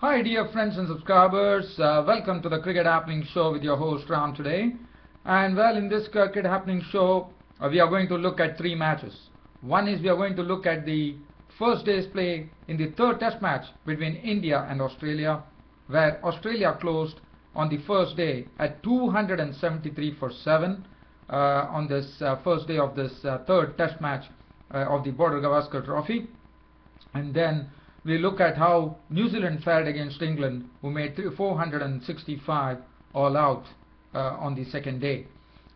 Hi dear friends and subscribers, welcome to the Cricket Happening Show with your host Ram today. And well, in this Cricket Happening Show, we are going to look at three matches. One is we are going to look at the first day's play in the third test match between India and Australia, where Australia closed on the first day at 273 for 7 on this first day of this third test match of the Border Gavaskar Trophy. And then we look at how New Zealand fared against England, who made 465 all out on the second day.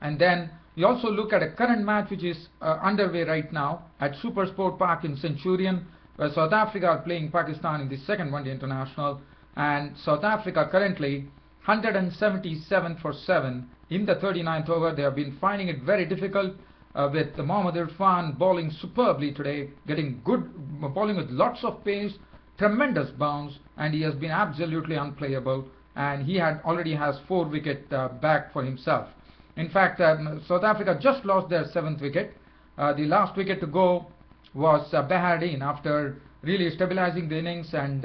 And then we also look at a current match which is underway right now at Super Sport Park in Centurion, where South Africa are playing Pakistan in the second One Day International. And South Africa currently 177 for 7 in the 39th over. They have been finding it very difficult with Mohammad Irfan bowling superbly today, getting good bowling with lots of pace, tremendous bounce, and he has been absolutely unplayable, and he already has 4 wicket back for himself. In fact, South Africa just lost their 7th wicket. The last wicket to go was Bahardine after really stabilizing the innings and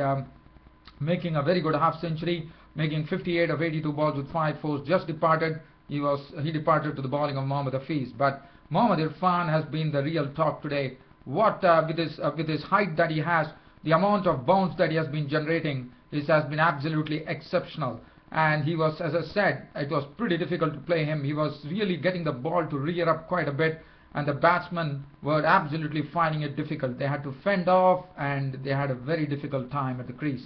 making a very good half century, making 58 of 82 balls with 5 fours. Just departed. He departed to the bowling of Mohammad Hafiz, but Mohammad Irfan has been the real talk today. What with his height that he has, the amount of bounce that he has been generating has been absolutely exceptional. And he was, as I said, it was pretty difficult to play him. He was really getting the ball to rear up quite a bit, and the batsmen were absolutely finding it difficult. They had to fend off, and they had a very difficult time at the crease.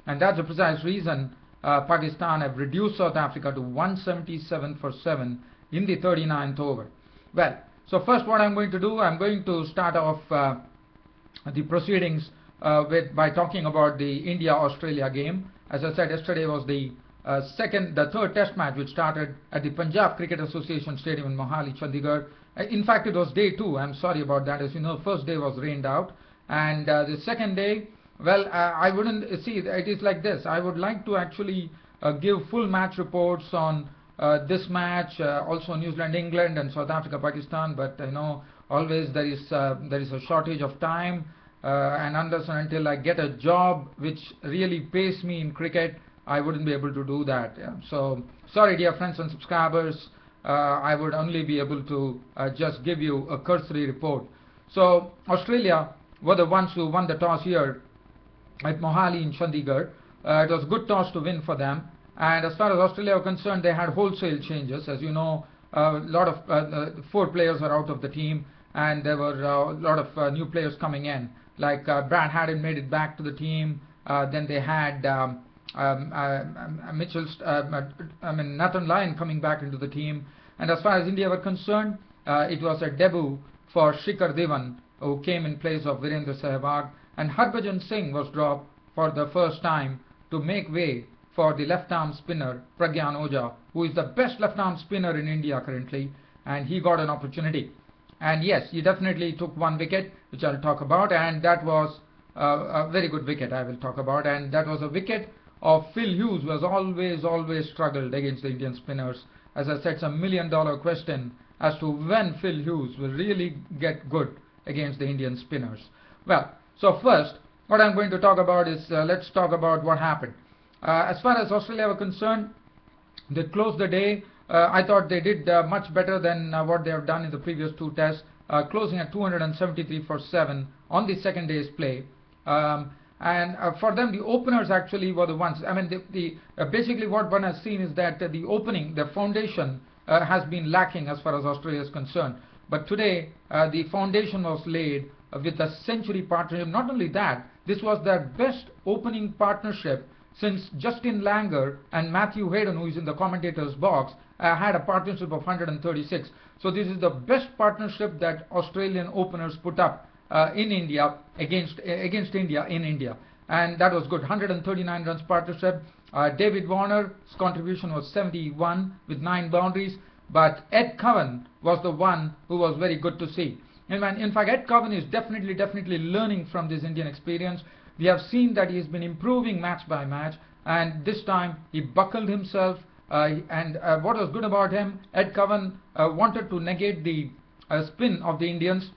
And that's the precise reason Pakistan have reduced South Africa to 177 for 7 in the 39th over. Well, so first what I'm going to do, I'm going to start off the proceedings by talking about the India-Australia game. As I said, yesterday was the third test match, which started at the Punjab Cricket Association Stadium in Mohali, Chandigarh. In fact, it was day 2. I'm sorry about that. As you know, first day was rained out. And the second day, well, I wouldn't see, it is like this. I would like to actually give full match reports on this match, also New Zealand, England, and South Africa, Pakistan. But you know, always there is a shortage of time, and unless and until I get a job which really pays me in cricket, I wouldn't be able to do that. Yeah. So sorry, dear friends and subscribers, I would only be able to just give you a cursory report. So Australia were the ones who won the toss here at Mohali in Chandigarh. It was a good toss to win for them. And as far as Australia are concerned, they had wholesale changes. As you know, a lot of 4 players are out of the team, and there were a lot of new players coming in. Like Brad Haddin made it back to the team. Then they had Nathan Lyon coming back into the team. And as far as India were concerned, it was a debut for Shikhar Dhawan, who came in place of Virendra Sehwag, and Harbhajan Singh was dropped for the first time to make way for the left-arm spinner Pragyan Ojha, who is the best left-arm spinner in India currently, and he got an opportunity. And yes, he definitely took 1 wicket, which I'll talk about, and that was a very good wicket I will talk about, and that was a wicket of Phil Hughes, who has always struggled against the Indian spinners. As I said, it's a $1 million question as to when Phil Hughes will really get good against the Indian spinners. Well, so first, what I'm going to talk about is, let's talk about what happened. As far as Australia were concerned, they closed the day. I thought they did much better than what they have done in the previous 2 tests, closing at 273 for 7 on the second day's play. And for them, the openers actually were the ones. I mean, basically what one has seen is that the opening, the foundation has been lacking as far as Australia is concerned. But today, the foundation was laid with the century partnership. Not only that, this was their best opening partnership since Justin Langer and Matthew Hayden, who is in the commentator's box, had a partnership of 136. So this is the best partnership that Australian openers put up in India against India in India, and that was good. 139 runs partnership. David Warner's contribution was 71 with 9 boundaries, but Ed Cowan was the one who was very good to see. In fact, Ed Cowan is definitely learning from this Indian experience. We have seen that he has been improving match by match, and this time he buckled himself. What was good about him, Ed Cowan wanted to negate the spin of the Indians.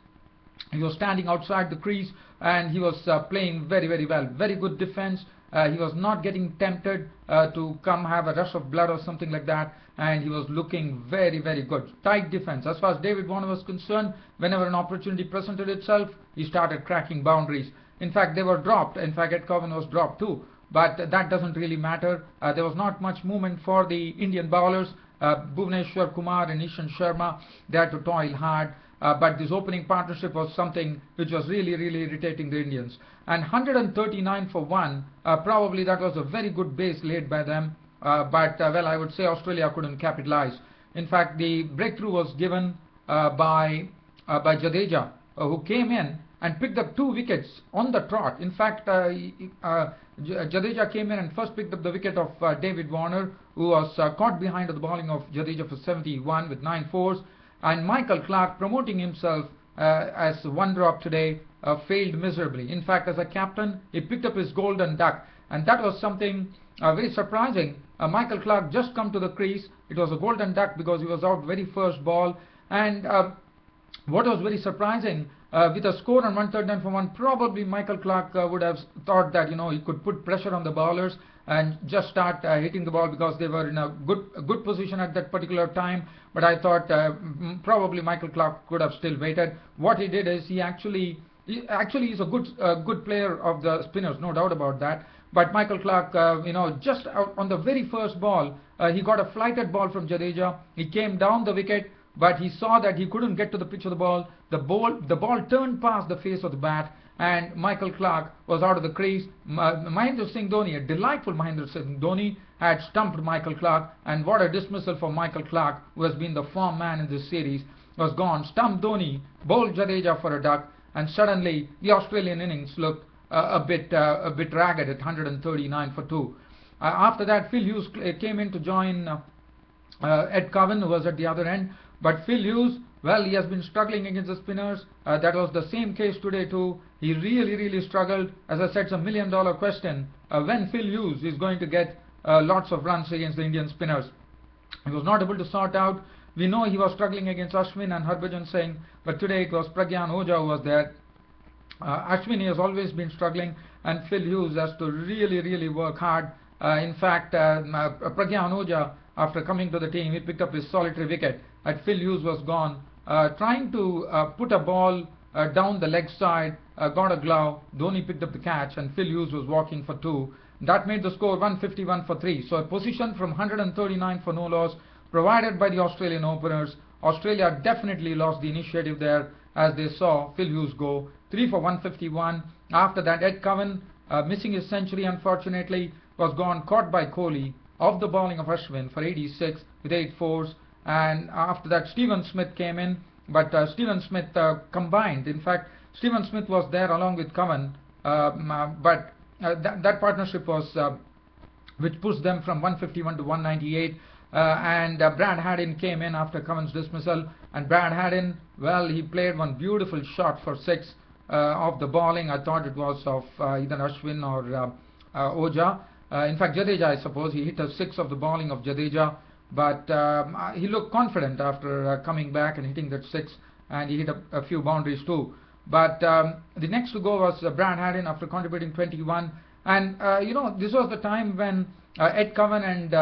He was standing outside the crease, and he was playing very well. Very good defense. He was not getting tempted to come have a rush of blood or something like that, and he was looking very good. Tight defense. As far as David Warner was concerned, whenever an opportunity presented itself, he started cracking boundaries. In fact, they were dropped. In fact, Ed Cowan was dropped too. But that doesn't really matter. There was not much movement for the Indian bowlers. Bhuvneshwar Kumar and Ishan Sharma, they had to toil hard. But this opening partnership was something which was really irritating the Indians. And 139 for 1, probably that was a very good base laid by them. Well, I would say Australia couldn't capitalize. In fact, the breakthrough was given by Jadeja, who came in and picked up 2 wickets on the trot. In fact, Jadeja came in and first picked up the wicket of David Warner, who was caught behind the bowling of Jadeja for 71 with 9 fours. And Michael Clarke, promoting himself as one drop today, failed miserably. In fact, as a captain, he picked up his golden duck, and that was something very surprising. Michael Clarke just come to the crease. It was a golden duck because he was out very first ball. And what was very surprising, with a score on 139 for 1, probably Michael Clarke would have thought that he could put pressure on the bowlers and just start hitting the ball because they were in a good position at that particular time. But I thought probably Michael Clarke could have still waited. What he did is he actually is a good player of the spinners, no doubt about that. But Michael Clarke, just out on the very first ball, he got a flighted ball from Jadeja. He came down the wicket, but he saw that he couldn't get to the pitch of the ball. The ball turned past the face of the bat, and Michael Clarke was out of the crease. Mahendra Singh Dhoni, a delightful Mahendra Singh Dhoni, had stumped Michael Clarke, and what a dismissal for Michael Clarke, who has been the form man in this series, was gone. Stumped Dhoni, bowled Jadeja for a duck, and suddenly the Australian innings looked a bit ragged at 139 for 2. After that, Phil Hughes came in to join Ed Cowan, who was at the other end. But Phil Hughes, well, he has been struggling against the spinners. That was the same case today too. He really struggled. As I said, it's $1 million question. When Phil Hughes is going to get lots of runs against the Indian spinners. He was not able to sort out. We know he was struggling against Ashwin and Harbhajan Singh, but today it was Pragyan Oja who was there. Ashwin has always been struggling, and Phil Hughes has to really work hard. In fact, Pragyan Oja, after coming to the team, he picked up his solitary wicket. Phil Hughes was gone, trying to put a ball down the leg side, got a glove. Dhoni picked up the catch, and Phil Hughes was walking for 2. That made the score 151 for 3. So a position from 139 for no loss provided by the Australian openers. Australia definitely lost the initiative there as they saw Phil Hughes go 3 for 151. After that, Ed Cowan, missing his century unfortunately, was gone, caught by Kohli off the bowling of Ashwin for 86 with 8 fours. And after that, Stephen Smith came in, but Stephen Smith combined. In fact, Stephen Smith was there along with Cowan, but that partnership was which pushed them from 151 to 198. And Brad Haddin came in after Cowan's dismissal, and Brad Haddin, well, he played one beautiful shot for 6 of the bowling. I thought it was of either Ashwin or Oja. In fact, Jadeja, I suppose, he hit a 6 of the bowling of Jadeja. But he looked confident after coming back and hitting that 6, and he hit a few boundaries too. But the next to go was Brad Haddin after contributing 21. And this was the time when Ed Cowan and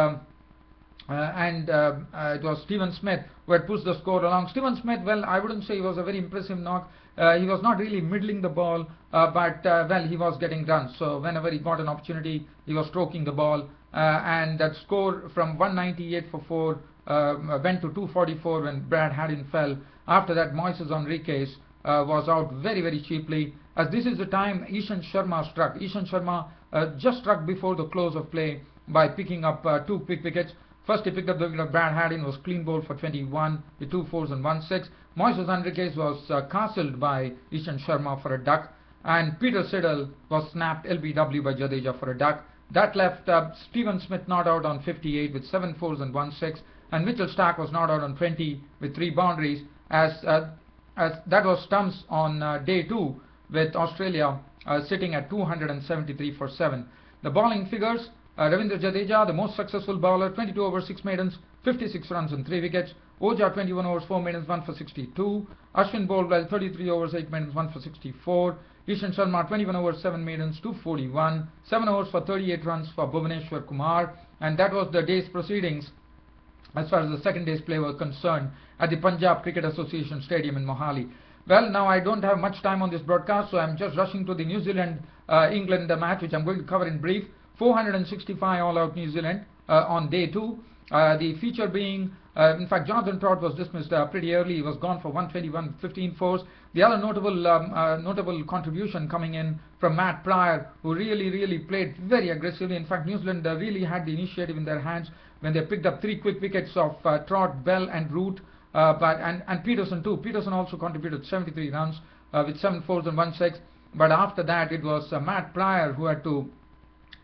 it was Stephen Smith who had pushed the score along. Stephen Smith, well, I wouldn't say he was a very impressive knock. He was not really middling the ball, but well, he was getting runs. So whenever he got an opportunity, he was stroking the ball. And that score from 198 for 4 went to 244 when Brad Haddin fell. After that, Moises Henriques was out very cheaply, as this is the time Ishan Sharma struck. Ishan Sharma just struck before the close of play by picking up 2 quick wickets. First he picked up the wicket of Brad Haddin, was clean bowled for 21 with 2 fours and 1 6. Moises Henriques was castled by Ishan Sharma for a duck, and Peter Siddle was snapped LBW by Jadeja for a duck. That left Stephen Smith not out on 58 with 7 fours and 1 6, and Mitchell Starc was not out on 20 with 3 boundaries, as that was stumps on day 2 with Australia sitting at 273 for 7. The bowling figures, Ravindra Jadeja, the most successful bowler, 22 overs 6 maidens, 56 runs and 3 wickets. Oja, 21 overs 4 maidens, 1 for 62. Ashwin bowled well, 33 overs 8 maidens, 1 for 64. Ishan Sharma 21 overs 7 maidens 241, 7 overs for 38 runs for Bhuvaneshwar Kumar, and that was the day's proceedings as far as the second day's play was concerned at the Punjab Cricket Association Stadium in Mohali. Well, now I don't have much time on this broadcast, so I'm just rushing to the New Zealand England match, which I'm going to cover in brief. 465 all out New Zealand on day 2. The feature being, in fact, Jonathan Todd was dismissed pretty early. He was gone for 121, 15 fours. The other notable contribution coming in from Matt Pryor, who really played very aggressively. In fact, New Zealand really had the initiative in their hands when they picked up 3 quick wickets of Trott, Bell and Root, and Peterson too. Peterson also contributed 73 runs with 7 fours and 1 6. But after that, it was Matt Pryor who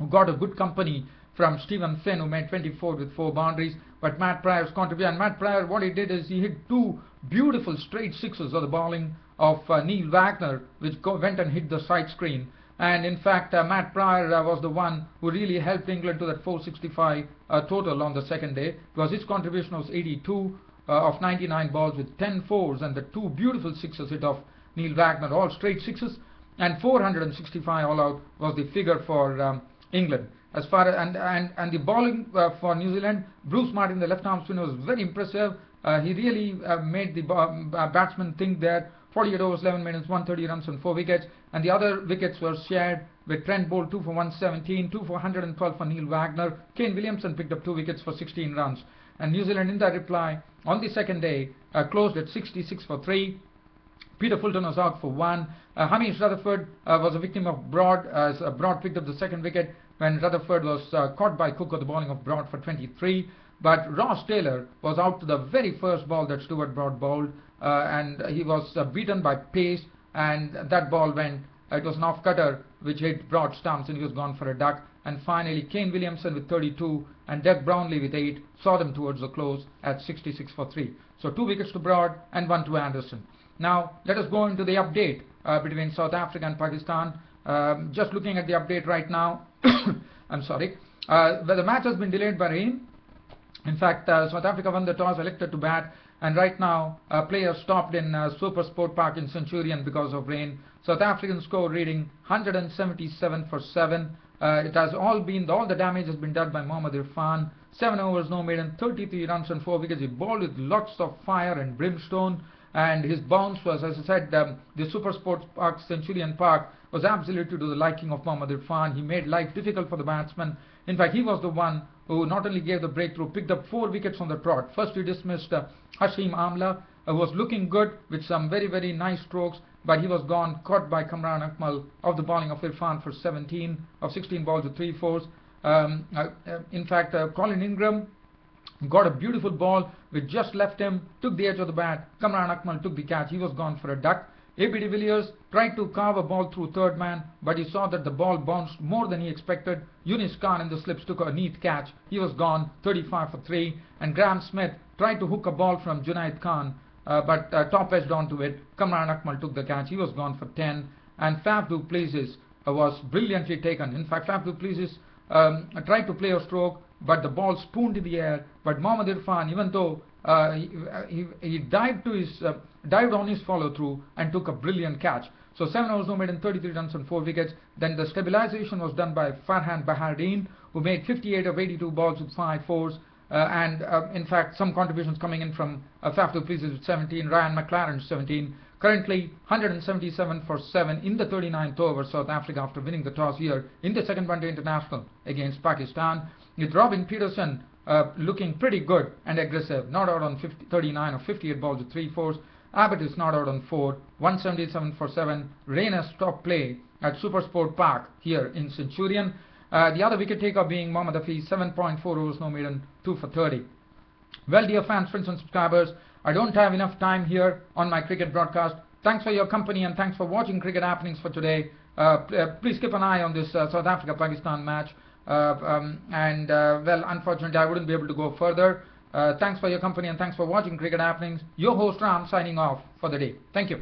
got a good company from Stephen Finn, who made 24 with 4 boundaries. But Matt Pryor's contribution, and Matt Pryor, what he did is he hit 2 beautiful straight sixes of the bowling of Neil Wagner, which went and hit the side screen. And in fact, Matt Pryor was the one who really helped England to that 465 total on the second day, because his contribution was 82 of 99 balls with 10 fours, and the 2 beautiful sixes hit off Neil Wagner, all straight sixes, and 465 all out was the figure for England. As far as and the bowling for New Zealand, Bruce Martin, the left arm spinner, was very impressive. He really made the batsmen think there. 48 overs, 11 minutes, 130 runs and 4 wickets, and the other wickets were shared with Trent Boult 2 for 117, 2 for 112 for Neil Wagner. Kane Williamson picked up 2 wickets for 16 runs, and New Zealand in that reply on the second day closed at 66 for 3. Peter Fulton was out for 1. Hamish Rutherford was a victim of Broad, as Broad picked up the second wicket when Rutherford was caught by Cook on the bowling of Broad for 23. But Ross Taylor was out to the very first ball that Stuart Broad bowled, and he was beaten by pace, and that ball went, it was an off cutter which hit Broad stumps, and he was gone for a duck. And finally Kane Williamson with 32 and Doug Brownlee with 8 saw them towards the close at 66 for 3. So 2 wickets to Broad and 1 to Anderson. Now let us go into the update between South Africa and Pakistan. Just looking at the update right now, I'm sorry, the match has been delayed by rain. In fact, South Africa won the toss, elected to bat, and right now players stopped in Super Sport Park in Centurion because of rain. South African score reading 177 for 7. It has all the damage has been done by Mohammad Irfan. 7 overs, no maiden, 33 runs and 4 wickets. He bowled with lots of fire and brimstone, and his bounce was, as I said, the Super Sports Park, Centurion Park, was absolutely to the liking of Mohammad Irfan. He made life difficult for the batsman. In fact, he was the one who not only gave the breakthrough, picked up 4 wickets on the trot. First he dismissed Hashim Amla, who was looking good with some very nice strokes, but he was gone, caught by Kamran Akmal of the bowling of Irfan for 17 of 16 balls with 3 fours. In fact, Colin Ingram got a beautiful ball which just left him, took the edge of the bat. Kamran Akmal took the catch. He was gone for a duck. A.B. de Villiers tried to carve a ball through third man, but he saw that the ball bounced more than he expected. Yunis Khan in the slips took a neat catch. He was gone, 35 for 3. And Graham Smith tried to hook a ball from Junaid Khan, but top edged onto it. Kamran Akmal took the catch. He was gone for 10. And Faf du Plessis was brilliantly taken. In fact, Faf du Plessis tried to play a stroke, but the ball spooned in the air. But Mohammad Irfan, even though he dived on his follow through and took a brilliant catch. So 7 overs, no maiden, 33 runs and 4 wickets. Then the stabilization was done by Farhan Bahardeen, who made 58 of 82 balls with 5 fours. And in fact, some contributions coming in from Faf du Plessis with 17, Ryan McLaren 17. Currently 177 for 7 in the 39th over, South Africa after winning the toss here in the second one-day international against Pakistan, with Robin Peterson looking pretty good and aggressive, not out on 39 or 58 balls with 3 fours. Abbott is not out on 4, 177 for 7. Rayner's top play at Super Sport Park here in Centurion. The other wicket taker being Mohammad Hafiz, 7.4 overs, no maiden, 2 for 30. Well, dear fans, friends and subscribers, I don't have enough time here on my cricket broadcast. Thanks for your company and thanks for watching Cricket Happenings for today. Please keep an eye on this South Africa-Pakistan match. Well, unfortunately, I wouldn't be able to go further. Thanks for your company and thanks for watching Cricket Happenings. Your host Ram signing off for the day. Thank you.